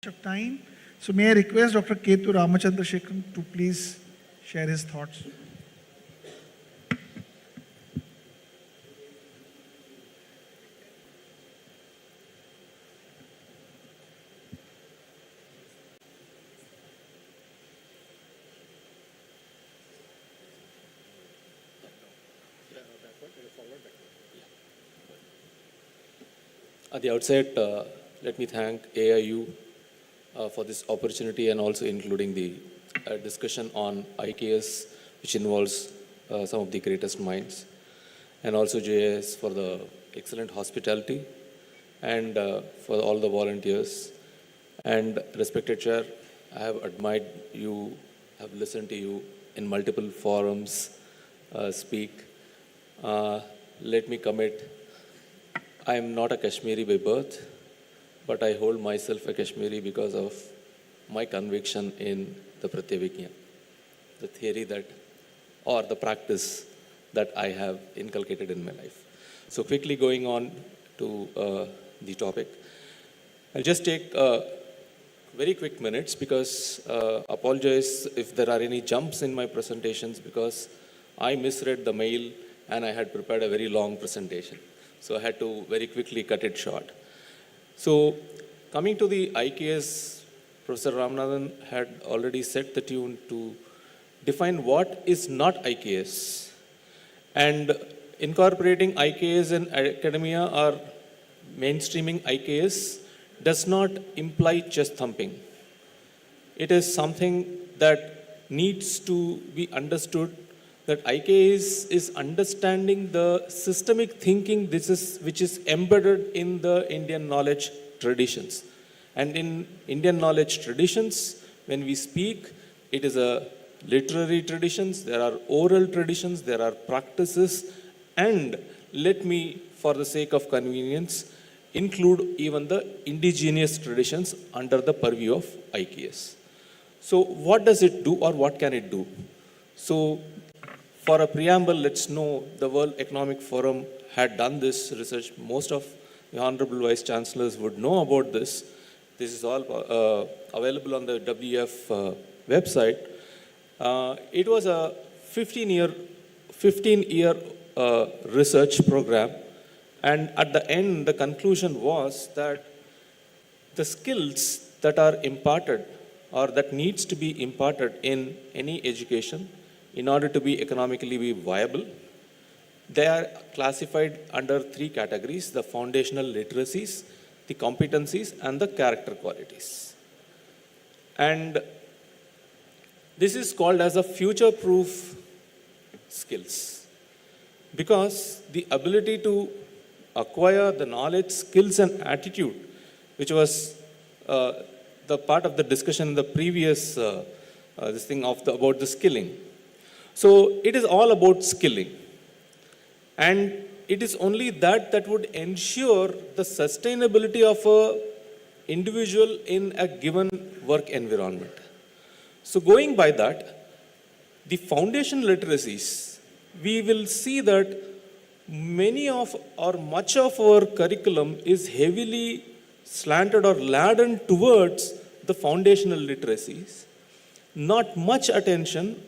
of time. So may I request Dr. Ketu Ramachandra Shekhan to please share his thoughts. At the outset, let me thank AIU for this opportunity and also including the discussion on IKS, which involves some of the greatest minds, and also JIS for the excellent hospitality and for all the volunteers. And respected Chair, I have admired you, have listened to you in multiple forums speak. Let me commit. I am not a Kashmiri by birth, but I hold myself a Kashmiri because of my conviction in the Pratyavijna, the theory that, or the practice that I have inculcated in my life. So quickly going on to the topic, I'll just take very quick minutes because apologize if there are any jumps in my presentations because I misread the mail and I had prepared a very long presentation. So I had to very quickly cut it short. So coming to the IKS, Professor Ramanathan had already set the tune to define what is not IKS. And incorporating IKS in academia or mainstreaming IKS does not imply chest thumping. It is something that needs to be understood, that IKS is understanding the systemic thinking which is embedded in the Indian knowledge traditions. And in Indian knowledge traditions, when we speak, it is a literary traditions, there are oral traditions, there are practices, and let me, for the sake of convenience, include even the indigenous traditions under the purview of IKS. So what does it do or what can it do? So for a preamble, let's know the World Economic Forum had done this research. Most of the Honorable Vice Chancellors would know about this. This is all available on the WEF website. It was a 15-year research program. And at the end, the conclusion was that the skills that are imparted or that needs to be imparted in any education in order to be economically viable, they are classified under three categories: the foundational literacies, the competencies, and the character qualities. And this is called as a future-proof skills, because the ability to acquire the knowledge, skills, and attitude, which was the part of the discussion in the previous about the skilling. So it is all about skilling. And it is only that would ensure the sustainability of an individual in a given work environment. So going by that, the foundation literacies, we will see that many of or much of our curriculum is heavily slanted or laden towards the foundational literacies. Not much attention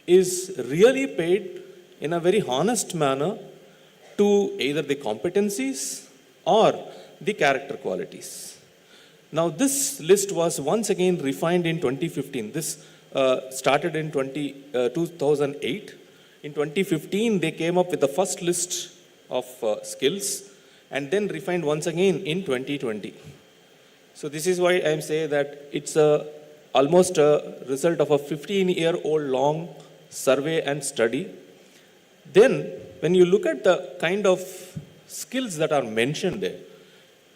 is really paid in a very honest manner to either the competencies or the character qualities. Now this list was once again refined in 2015. This started in 2008. In 2015, they came up with the first list of skills and then refined once again in 2020. So this is why I'm saying that it's almost a result of a 15-year-old long survey and study. Then, when you look at the kind of skills that are mentioned there,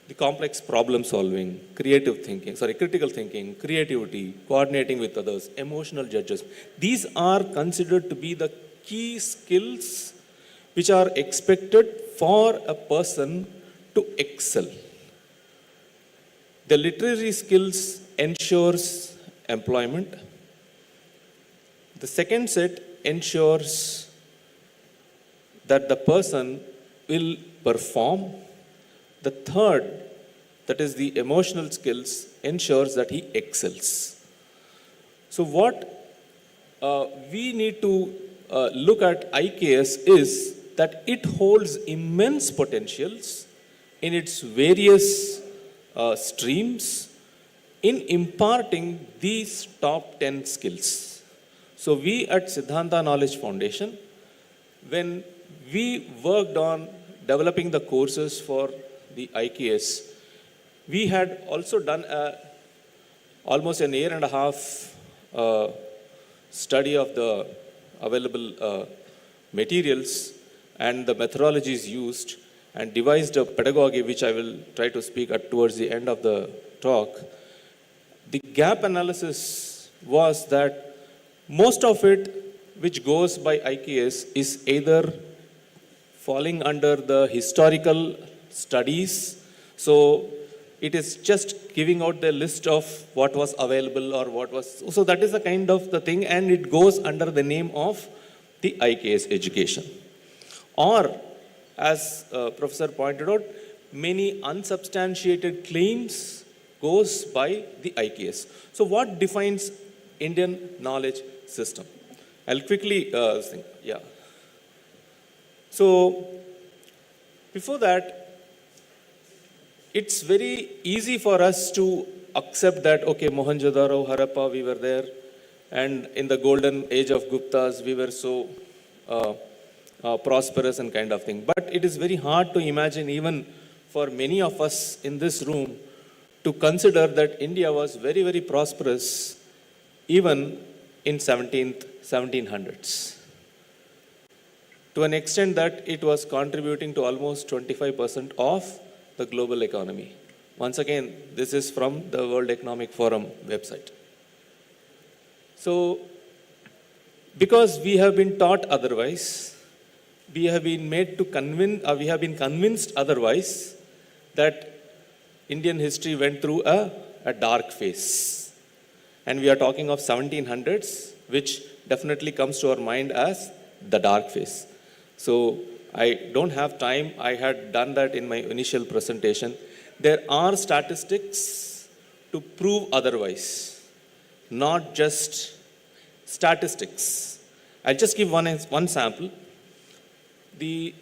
the complex problem solving, critical thinking, creativity, coordinating with others, emotional judgment, these are considered to be the key skills which are expected for a person to excel. The literary skills ensures employment. The second set ensures that the person will perform. The third that is the emotional skills, ensures that he excels. So what we need to look at IKS is that it holds immense potentials in its various streams in imparting these top 10 skills. So we at Siddhanta Knowledge Foundation, when we worked on developing the courses for the IKS, we had also done almost an year and a half study of the available materials and the methodologies used, and devised a pedagogy which I will try to speak at towards the end of the talk. The gap analysis was that most of it which goes by IKS is either falling under the historical studies, so it is just giving out the list of what was available or what was, so that is the kind of the thing, and it goes under the name of the IKS education. Or, as Professor pointed out, many unsubstantiated claims goes by the IKS. So what defines Indian knowledge system? I'll quickly think, yeah. So before that, it's very easy for us to accept that, okay, Mohenjo-daro, Harappa, we were there, and in the golden age of Guptas, we were so prosperous and kind of thing. But it is very hard to imagine, even for many of us in this room, to consider that India was very, very prosperous even in 1700s. To an extent that it was contributing to almost 25% of the global economy. Once again, this is from the World Economic Forum website. So, because we have been taught otherwise, we have been made to we have been convinced otherwise that Indian history went through a dark phase. And we are talking of 1700s, which definitely comes to our mind as the dark phase. So I don't have time. I had done that in my initial presentation. There are statistics to prove otherwise, not just statistics. I'll just give one sample. The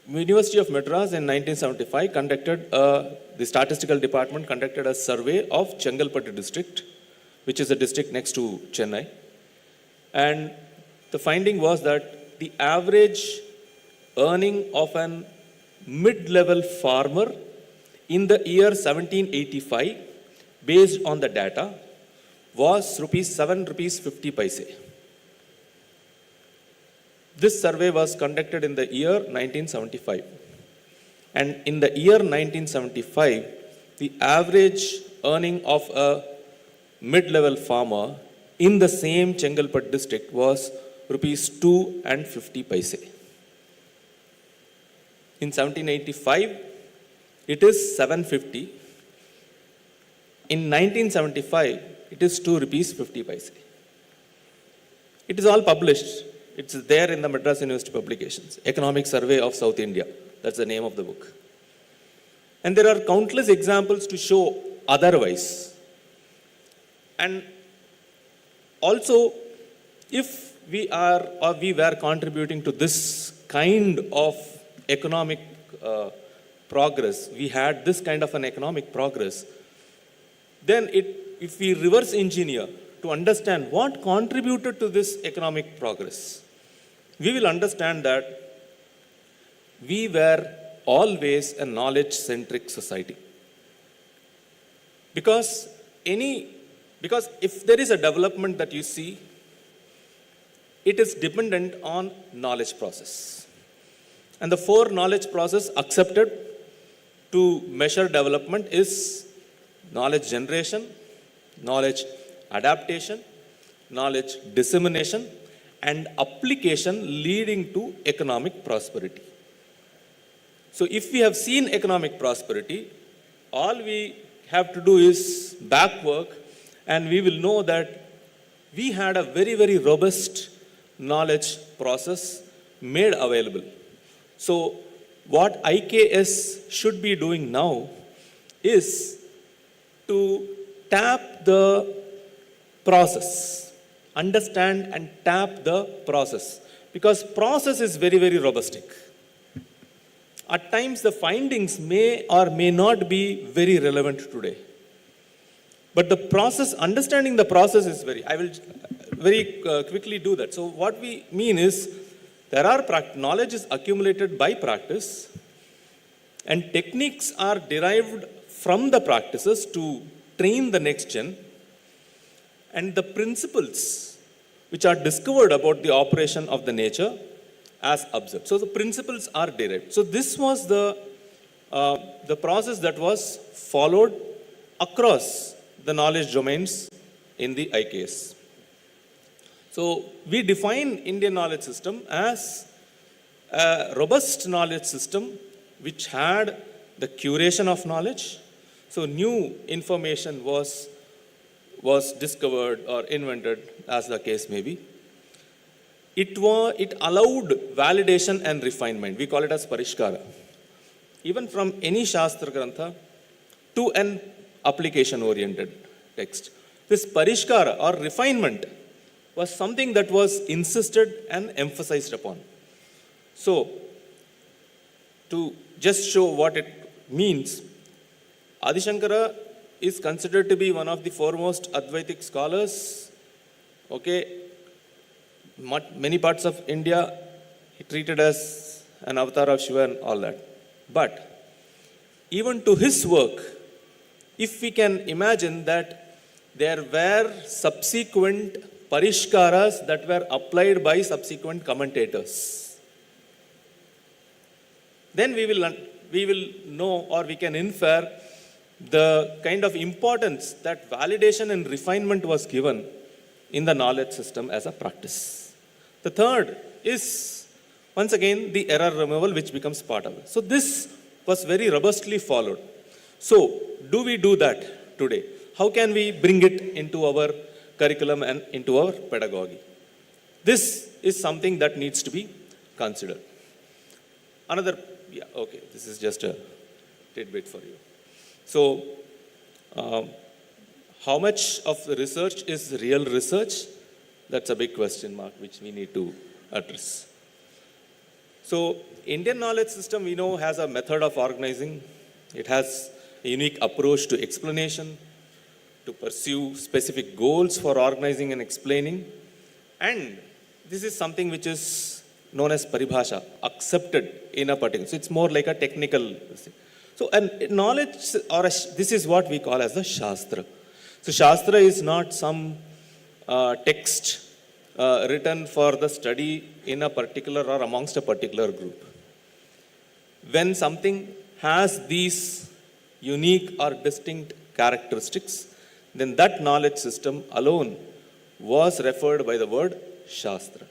University of Madras in 1975 conducted, the statistical department conducted a survey of Chengalpattu district, which is a district next to Chennai. And the finding was that the average earning of an mid-level farmer in the year 1785, based on the data, was ₹7.50. This survey was conducted in the year 1975. And in the year 1975, the average earning of a mid-level farmer in the same Chengalpattu district was ₹2.50. In 1785, it is 750. In 1975, it is ₹2.50. It is all published. It's there in the Madras University publications. Economic Survey of South India. That's the name of the book. And there are countless examples to show otherwise. And also, if we were contributing to this kind of economic progress, we had this kind of an economic progress, then if we reverse engineer to understand what contributed to this economic progress, we will understand that we were always a knowledge-centric society. Because if there is a development that you see, it is dependent on knowledge process. And the 4 knowledge process accepted to measure development is knowledge generation, knowledge adaptation, knowledge dissemination, and application leading to economic prosperity. So if we have seen economic prosperity, all we have to do is back work, and we will know that we had a very, very robust knowledge process made available. So what IKS should be doing now is to tap the process, understand and tap the process, because process is very, very robust. At times, the findings may or may not be very relevant today. But the process, understanding the process is I will very quickly do that. So what we mean is, there are knowledge is accumulated by practice, and techniques are derived from the practices to train the next gen, and the principles which are discovered about the operation of the nature as observed. So the principles are derived. So this was the process that was followed across the knowledge domains in the IKS. So we define Indian knowledge system as a robust knowledge system which had the curation of knowledge. So new information was discovered or invented, as the case may be. It allowed validation and refinement. We call it as parishkara. Even from any Shastra Grantha to an application-oriented text. This parishkara or refinement was something that was insisted and emphasized upon. So, to just show what it means, Adi Shankara is considered to be one of the foremost Advaitic scholars. Okay, many parts of India he treated as an avatar of Shiva and all that. But even to his work, if we can imagine that there were subsequent parishkaras that were applied by subsequent commentators, then we will know, or we can infer the kind of importance that validation and refinement was given in the knowledge system as a practice. The third is, once again, the error removal, which becomes part of it. So this was very robustly followed. So do we do that today? How can we bring it into our curriculum and into our pedagogy? This is something that needs to be considered. This is just a tidbit for you. So, how much of the research is real research? That's a big question mark which we need to address. So, Indian knowledge system, we know, has a method of organizing. It has a unique approach to explanation, to pursue specific goals for organizing and explaining. And this is something which is known as paribhasha, accepted in a particular. So, it's more like a technical thing. So, and knowledge, this is what we call as the Shastra. So, Shastra is not some text written for the study in a particular or amongst a particular group. When something has these unique or distinct characteristics, then that knowledge system alone was referred by the word Shastra.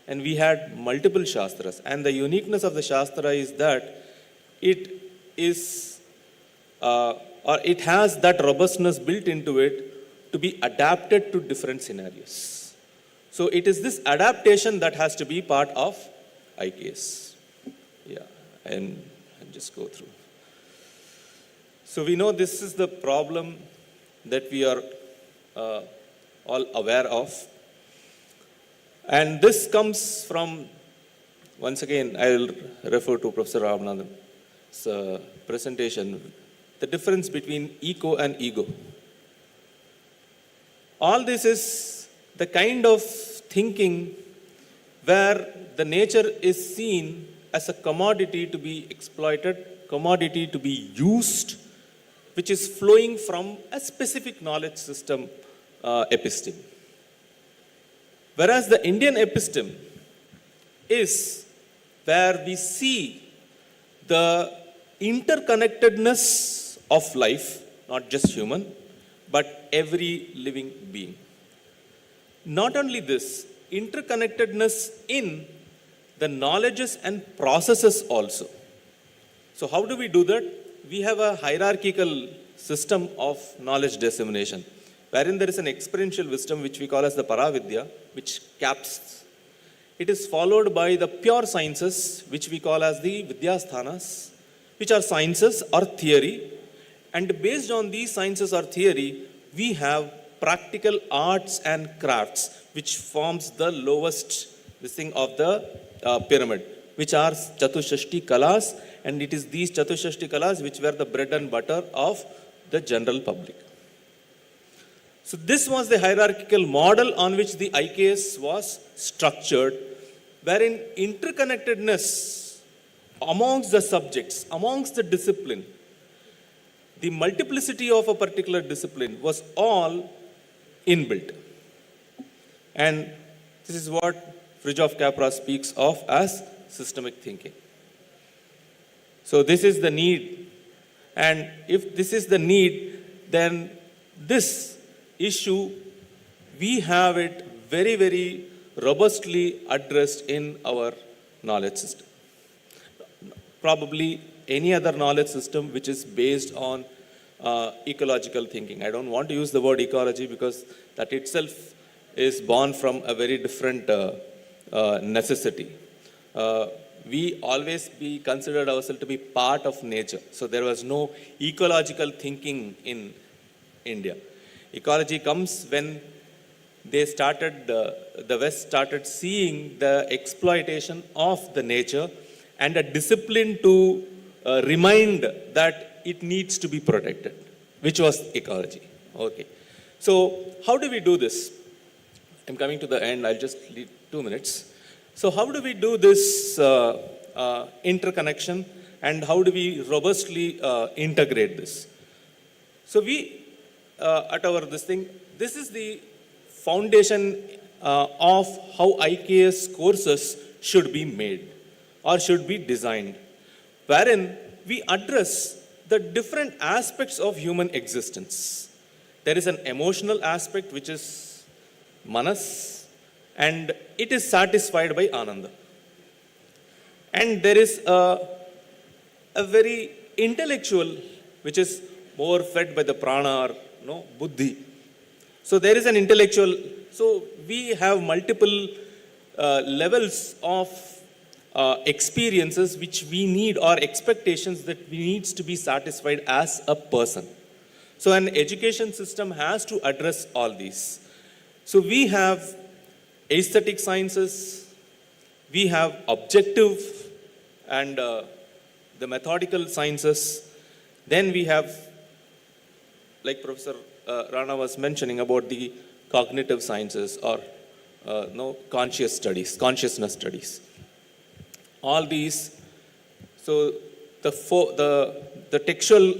And we had multiple Shastras. And the uniqueness of the Shastra is that it is, or it has that robustness built into it to be adapted to different scenarios. So it is this adaptation that has to be part of IKS. Yeah, and I'll just go through. So we know this is the problem that we are all aware of. And this comes from, once again, I will refer to Professor Ramanathan's presentation, the difference between eco and ego. All this is the kind of thinking where the nature is seen as a commodity to be exploited, commodity to be used, which is flowing from a specific knowledge system episteme. Whereas the Indian episteme is where we see the interconnectedness of life, not just human, but every living being. Not only this, interconnectedness in the knowledges and processes also. So how do we do that? We have a hierarchical system of knowledge dissemination, wherein there is an experiential wisdom which we call as the Paravidya, which caps. It is followed by the pure sciences, which we call as the Vidyasthanas, which are sciences or theory. And based on these sciences or theory, we have practical arts and crafts, which forms the lowest this thing of the pyramid, which are Chatushashti Kalas, and it is these Chatushashti Kalas which were the bread and butter of the general public. So this was the hierarchical model on which the IKS was structured, wherein interconnectedness amongst the subjects, amongst the discipline, the multiplicity of a particular discipline was all inbuilt. And this is what Fritjof Capra speaks of as systemic thinking. So this is the need. And if this is the need, then this issue, we have it very, very robustly addressed in our knowledge system. Probably any other knowledge system which is based on ecological thinking. I don't want to use the word ecology because that itself is born from a very different necessity. We always be considered ourselves to be part of nature. So there was no ecological thinking in India. Ecology comes when they started, the West started seeing the exploitation of the nature and a discipline to remind that it needs to be protected, which was ecology. Okay. So how do we do this? I'm coming to the end. I'll just leave 2 minutes. So how do we do this interconnection, and how do we robustly integrate this? So we, at our this thing, this is the foundation of how IKS courses should be made or should be designed, wherein we address the different aspects of human existence. There is an emotional aspect which is manas, and it is satisfied by ananda. And there is a very intellectual, which is more fed by the prana or buddhi. So there is an intellectual, so we have multiple levels of experiences which we need, or expectations that we needs to be satisfied as a person. So an education system has to address all these. So we have aesthetic sciences, we have objective and the methodical sciences. Then we have, like Professor Rana was mentioning about the cognitive sciences or consciousness studies. All these, so the textual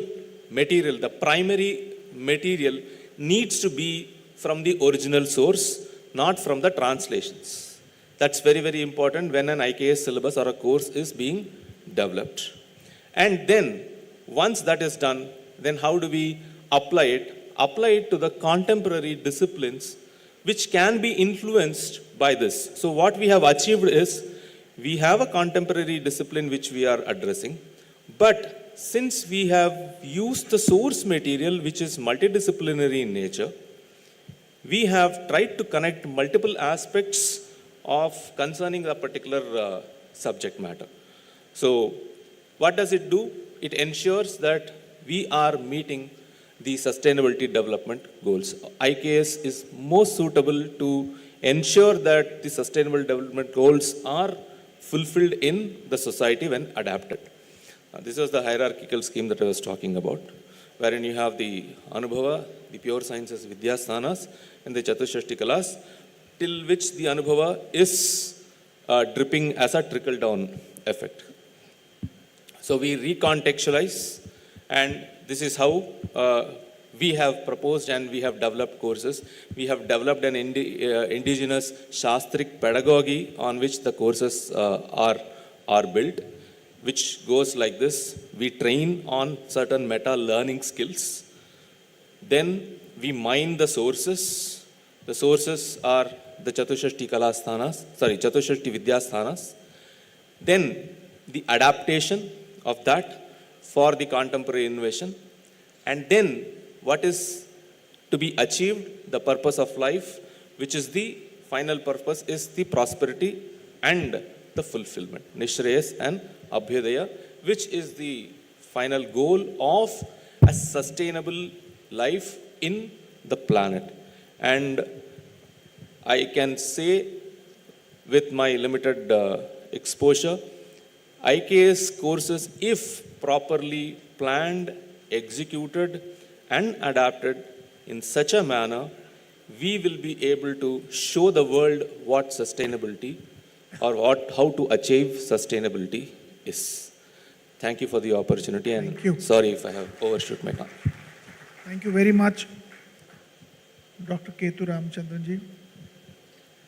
material, the primary material needs to be from the original source, not from the translations. That's very, very important when an IKS syllabus or a course is being developed. And then, once that is done, then how do we apply it? Apply it to the contemporary disciplines which can be influenced by this. So what we have achieved is, we have a contemporary discipline which we are addressing, but since we have used the source material which is multidisciplinary in nature, we have tried to connect multiple aspects of concerning a particular subject matter. So what does it do? It ensures that we are meeting the sustainability development goals. IKS is most suitable to ensure that the sustainable development goals are fulfilled in the society when adapted. This was the hierarchical scheme that I was talking about, wherein you have the Anubhava, the pure sciences Vidyasthanas, and the Chatushashti Kalas, till which the Anubhava is dripping as a trickle-down effect. So we recontextualize, and this is how we have proposed and we have developed courses. We have developed an indigenous Shastric pedagogy on which the courses are built, which goes like this. We train on certain meta-learning skills. Then we mine the sources. The sources are the Chatushashti Vidyasthanas. Then the adaptation of that for the contemporary innovation. And then what is to be achieved, the purpose of life, which is the final purpose, is the prosperity and the fulfillment, Nishreyas and Abhyudaya, which is the final goal of a sustainable life in the planet. And I can say, with my limited exposure, IKS courses, if properly planned, executed, and adapted in such a manner, we will be able to show the world what sustainability or how to achieve sustainability is. Thank you for the opportunity, and Thank you. sorry if I have overshoot my time. Thank you very much, Dr. Ketu Ramachandran ji.